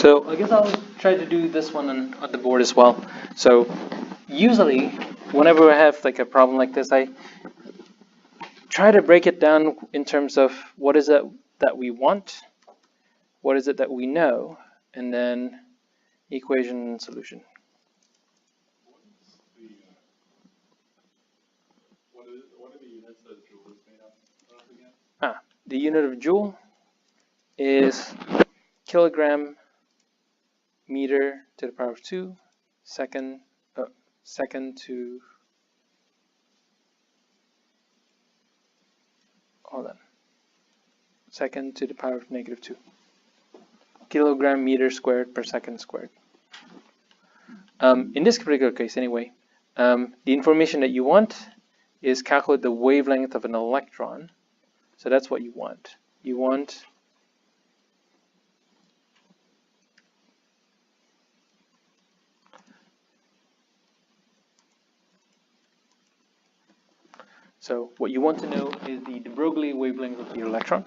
So I guess I'll try to do this one on the board as well. So usually, whenever I have like a problem like this, I try to break it down in terms of what is it that we want, what is it that we know, and then equation and solution. What are the units that Joule is made up of again? The unit of joule is kilogram meter to the power of 2 second to second to the power of -2 kilogram meter squared per second squared. In this particular case anyway, the information that you want is calculate the wavelength of an electron. So that's what you want. You want so what you want to know is the de Broglie wavelength of the electron,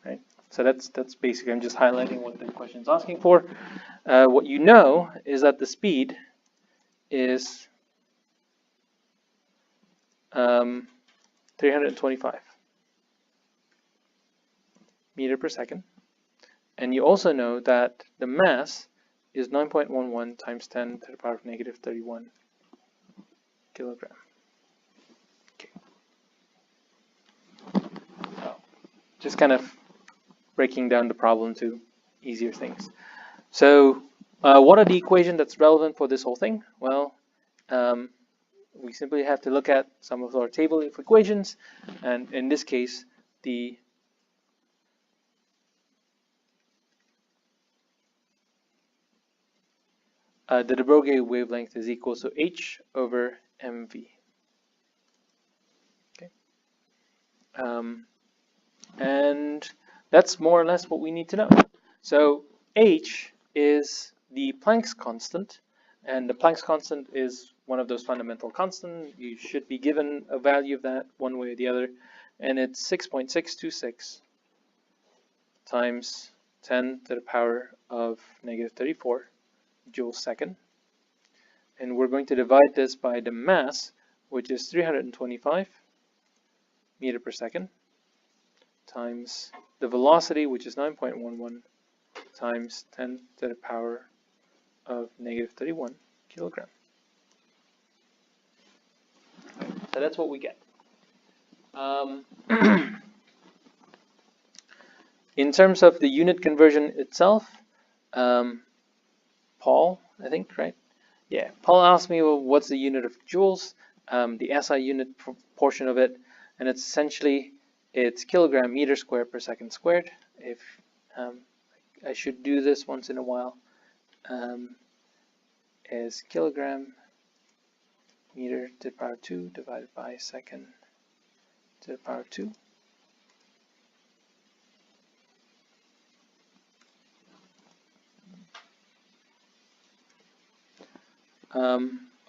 right? So that's basically, I'm just highlighting what the question is asking for. What you know is that the speed is 325 meter per second. And you also know that the mass is 9.11 times 10 to the power of -31 kilogram. Okay. So, just kind of breaking down the problem to easier things. So what are the equations that's relevant for this whole thing? Well, we simply have to look at some of our table of equations, and in this case, the de Broglie wavelength is equal to h over mv. Okay, and that's more or less what we need to know. So h is the Planck's constant, and the Planck's constant is one of those fundamental constants. You should be given a value of that one way or the other, and it's 6.626 times 10 to the power of -34 joules second. And we're going to divide this by the mass, which is 325 meter per second, times the velocity, which is 9.11 times 10 to the power of -31 kilogram. So that's what we get. In terms of the unit conversion itself, Paul, I think, right? Yeah, Paul asked me, well, what's the unit of joules? The SI unit portion of it, and it's essentially, it's kilogram meter squared per second squared. If I should do this once in a while, is kilogram meter to the power 2 divided by second to the power 2.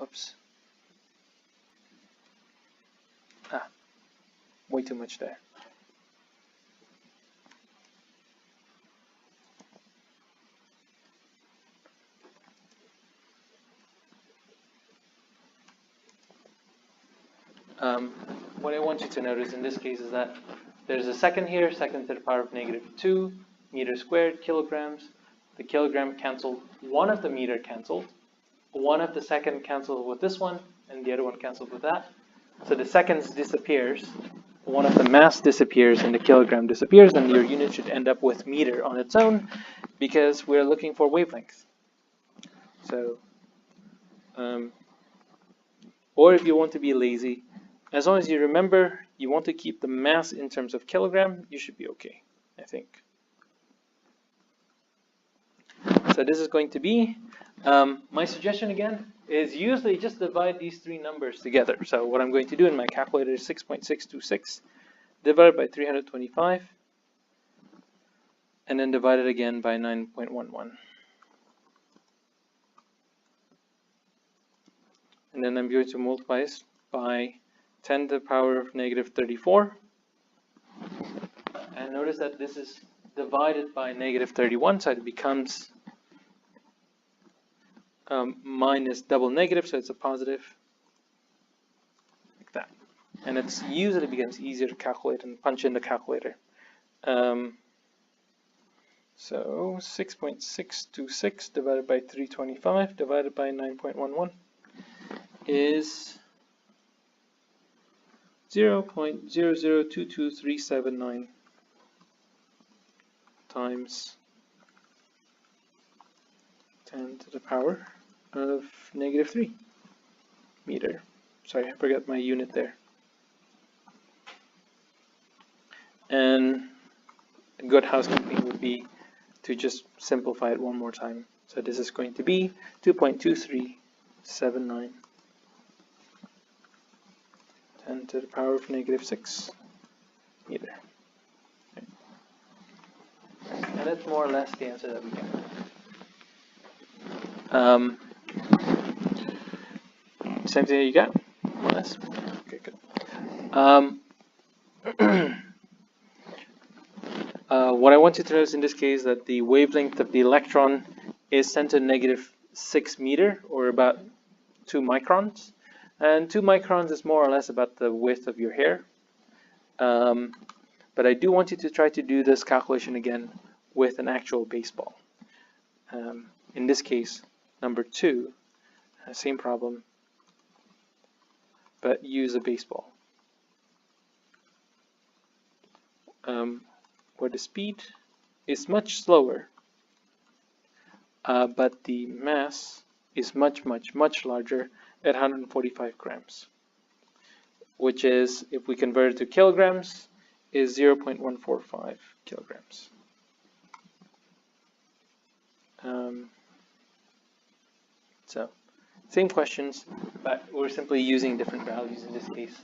Oops. Way too much there. What I want you to notice in this case is that there's a second here, second to the power of -2 meters squared, kilograms. The kilogram canceled, one of the meter canceled, one of the second canceled with this one, and the other one canceled with that. So the seconds disappears, one of the mass disappears, and the kilogram disappears, and your unit should end up with meter on its own, because we're looking for wavelength. So, or if you want to be lazy, as long as you remember you want to keep the mass in terms of kilogram, you should be okay, I think. So this is going to be, my suggestion again is usually just divide these three numbers together. So what I'm going to do in my calculator is 6.626 divided by 325, and then divide it again by 9.11. And then I'm going to multiply this by 10 to the power of -34. And notice that this is divided by -31, so it becomes minus double negative, so it's a positive, like that. And it usually becomes easier to calculate and punch in the calculator. So 6.626 divided by 325 divided by 9.11 is 0.0022379 times 10 to the power of negative 3 meter. Sorry, I forgot my unit there. And good housekeeping would be to just simplify it one more time. So this is going to be 2.2379 10 to the power of negative 6 meter. Okay. And that's more or less the answer that we get. Same thing that you got, more or less. Okay, good. What I want you to notice in this case is that the wavelength of the electron is 10 to the negative 6 meter, or about 2 microns. And 2 microns is more or less about the width of your hair. But I do want you to try to do this calculation again with an actual baseball. In this case, number 2, same problem, but use a baseball. Where the speed is much slower, but the mass is much larger at 145 grams, which is, if we convert it to kilograms, is 0.145 kilograms. So, same questions, but we're simply using different values in this case.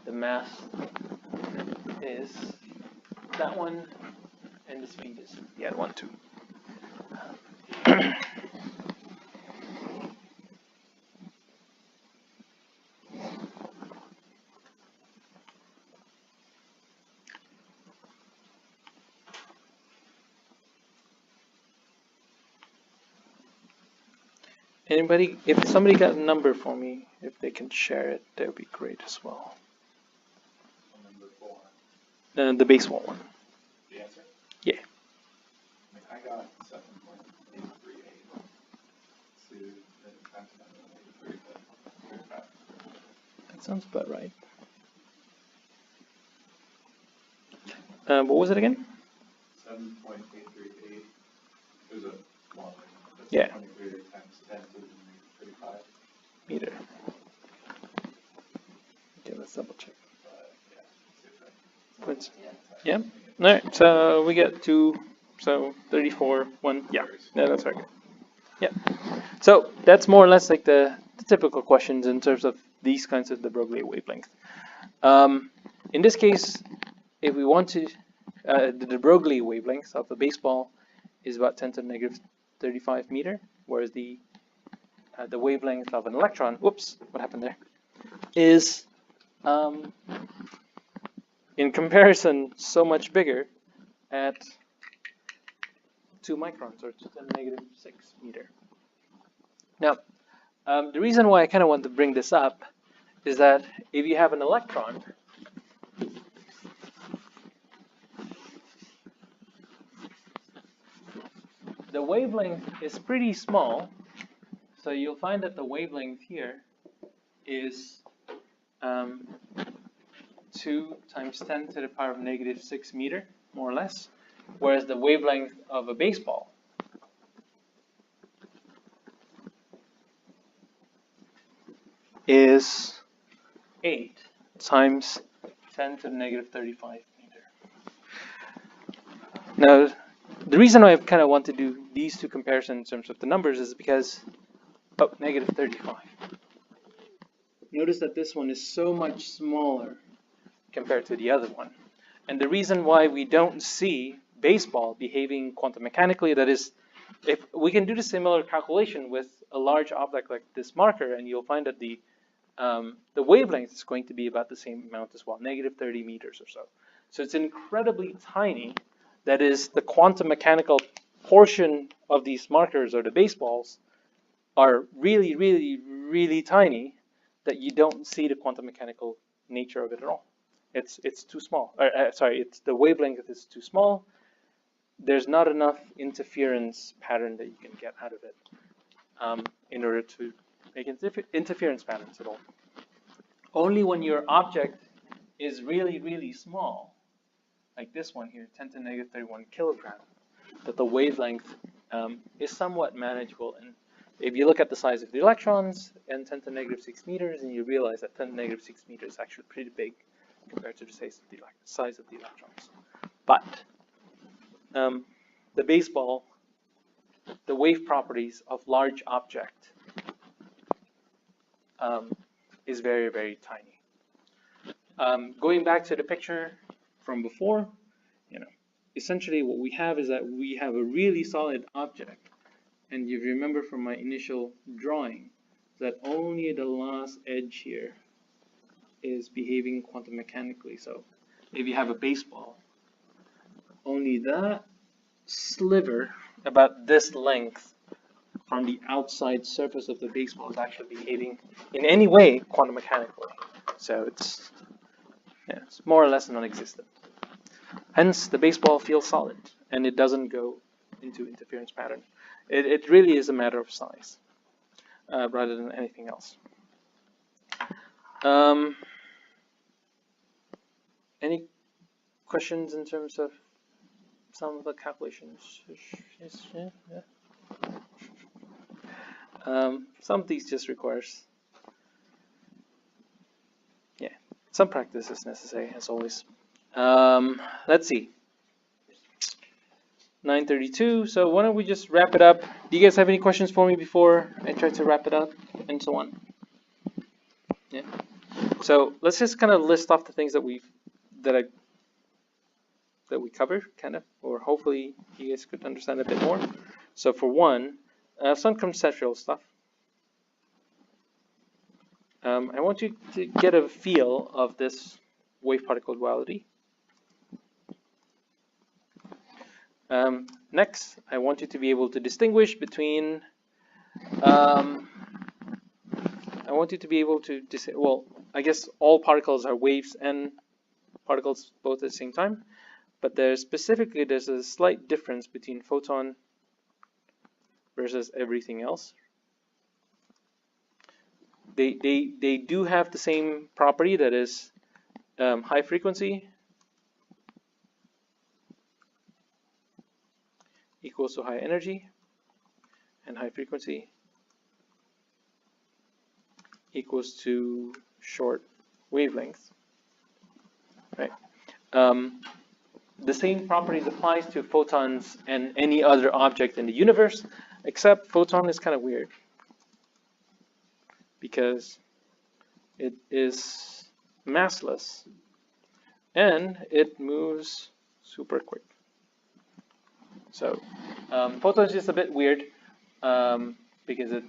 The mass is that one, and the speed is the other one too. Anybody, if somebody got a number for me, if they can share it, that would be great as well. Number 4. The baseball one. The answer? Yeah. I got 7.838. So that's That sounds about right. What was it again? 7.838. There's a long one. Yeah. 23 times 10 to the negative 35. Meter. Okay, let's double check. Points. Yeah. All right. So we get 2. So 34. 1. Yeah. Yeah, that's right. Yeah. So that's more or less like the typical questions in terms of these kinds of de Broglie wavelength. In this case, if we want to, the de Broglie wavelength of a baseball is about 10 to the negative 35 meter, whereas the wavelength of an electron, whoops, what happened there, is in comparison so much bigger at 2 microns, or 10 to the negative 6 meter. Now, the reason why I kind of want to bring this up is that if you have an electron, the wavelength is pretty small, so you'll find that the wavelength here is 2 times 10 to the power of negative 6 meter, more or less, whereas the wavelength of a baseball is 8 times 10 to the negative 35 meter. Now, the reason why I kind of want to do these two comparisons in terms of the numbers is because, negative 35. Notice that this one is so much smaller compared to the other one. And the reason why we don't see baseball behaving quantum mechanically, that is, if we can do the similar calculation with a large object like this marker, and you'll find that the wavelength is going to be about the same amount as well, negative 30 meters or so. So it's incredibly tiny. That is, the quantum mechanical portion of these markers, or the baseballs, are really, really, really tiny that you don't see the quantum mechanical nature of it at all. It's too small. Sorry, it's the wavelength is too small. There's not enough interference pattern that you can get out of it in order to make interference patterns at all. Only when your object is really, really small, like this one here, 10 to the negative 31 kilogram, that the wavelength is somewhat manageable. And if you look at the size of the electrons and 10 to the negative 6 meters, and you realize that 10 to the negative 6 meters is actually pretty big compared to the size of the electrons. But the baseball, the wave properties of large object is very, very tiny. Going back to the picture from before, essentially what we have is that we have a really solid object. And you remember from my initial drawing that only the last edge here is behaving quantum mechanically. So if you have a baseball, only that sliver about this length from the outside surface of the baseball is actually behaving in any way quantum mechanically. So it's more or less non-existent. Hence, the baseball feels solid, and it doesn't go into interference pattern. It really is a matter of size, rather than anything else. Any questions in terms of some of the calculations? Some of these just requires, some practice is necessary, as always. Let's see. 9:32. So why don't we just wrap it up? Do you guys have any questions for me before I try to wrap it up and so on? Yeah. So let's just kind of list off the things that we covered, kind of, or hopefully you guys could understand a bit more. So for one, some conceptual stuff. I want you to get a feel of this wave-particle duality. Next, I want you to be able to distinguish between, I guess all particles are waves and particles both at the same time, but there's a slight difference between photon versus everything else. They do have the same property, that is high frequency equals to high energy, and high frequency equals to short wavelength, right? The same properties applies to photons and any other object in the universe, except photon is kind of weird because it is massless and it moves super quick. So photon is just a bit weird because it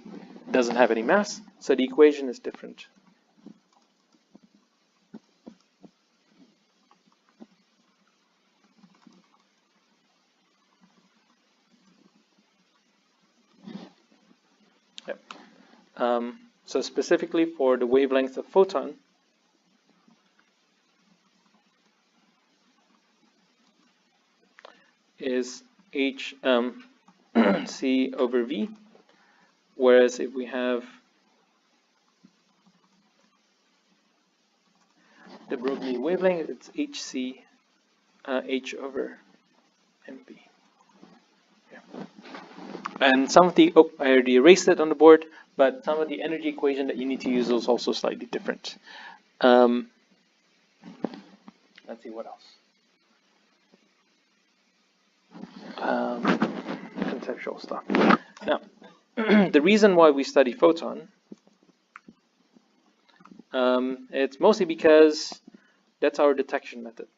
doesn't have any mass, so the equation is different. Yep. So specifically for the wavelength of photon, is h c over v, whereas if we have the Broglie wavelength, it's hc h over mv. Yeah. And some of the, I already erased it on the board, but some of the energy equation that you need to use is also slightly different. Let's see what else. Conceptual stuff. Now, the reason why we study photon, it's mostly because that's our detection method.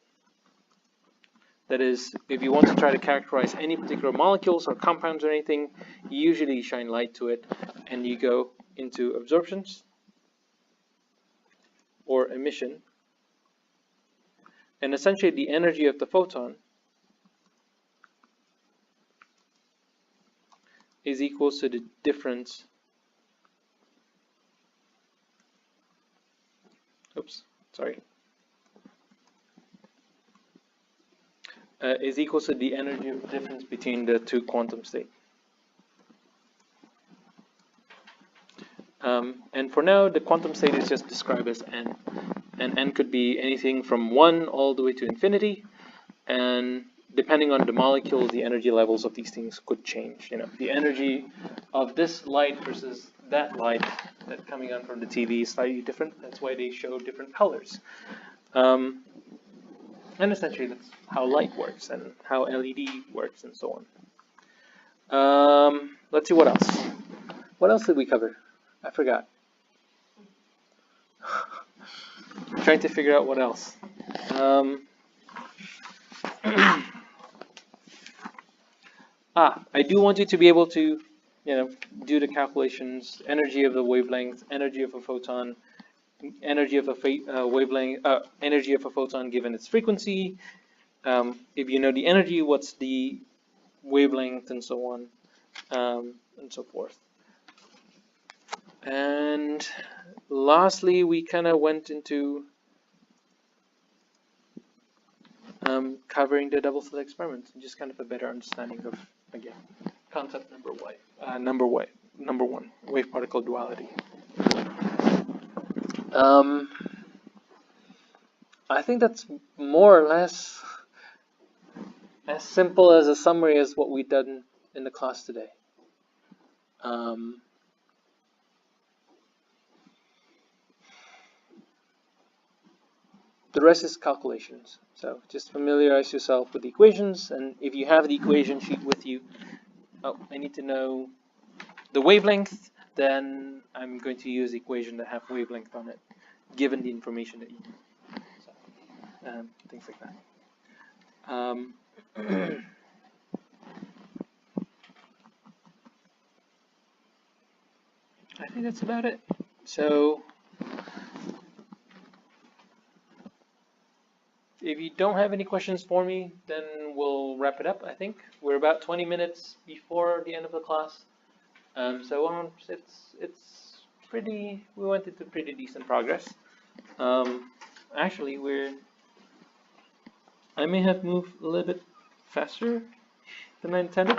That is, if you want to try to characterize any particular molecules or compounds or anything, you usually shine light to it and you go into absorptions or emission. And essentially the energy of the photon is equal to the difference oops, sorry, is equal to the energy difference between the two quantum states. And for now, the quantum state is just described as n. And n could be anything from 1 all the way to infinity. And depending on the molecule, the energy levels of these things could change. You know, the energy of this light versus that light that's coming on from the TV is slightly different. That's why they show different colors. And essentially, that's how light works and how LED works and so on. Let's see what else. What else did we cover? I forgot. I'm trying to figure out what else. I do want you to be able to, do the calculations, energy of the wavelength, energy of a photon, energy of a wavelength, energy of a photon given its frequency. If you know the energy, what's the wavelength, and so on, and so forth. And lastly, we kind of went into covering the double slit experiment and just kind of a better understanding of, again, concept number one, wave particle duality. I think that's more or less as simple as a summary as what we've done in the class today. The rest is calculations. So just familiarize yourself with the equations, and if you have the equation sheet with you, I need to know the wavelength, then I'm going to use the equation that have wavelength on it, given the information that you need. So, things like that. I think that's about it. So, if you don't have any questions for me, then we'll wrap it up, I think. We're about 20 minutes before the end of the class. So it's pretty, we went into pretty decent progress. Actually, I may have moved a little bit faster than I intended.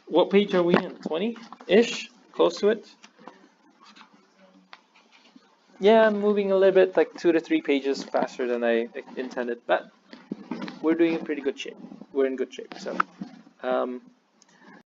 What page are we in? 20-ish? Close to it? Yeah, I'm moving a little bit, like 2 to 3 pages faster than I intended, but we're doing in pretty good shape. We're in good shape, so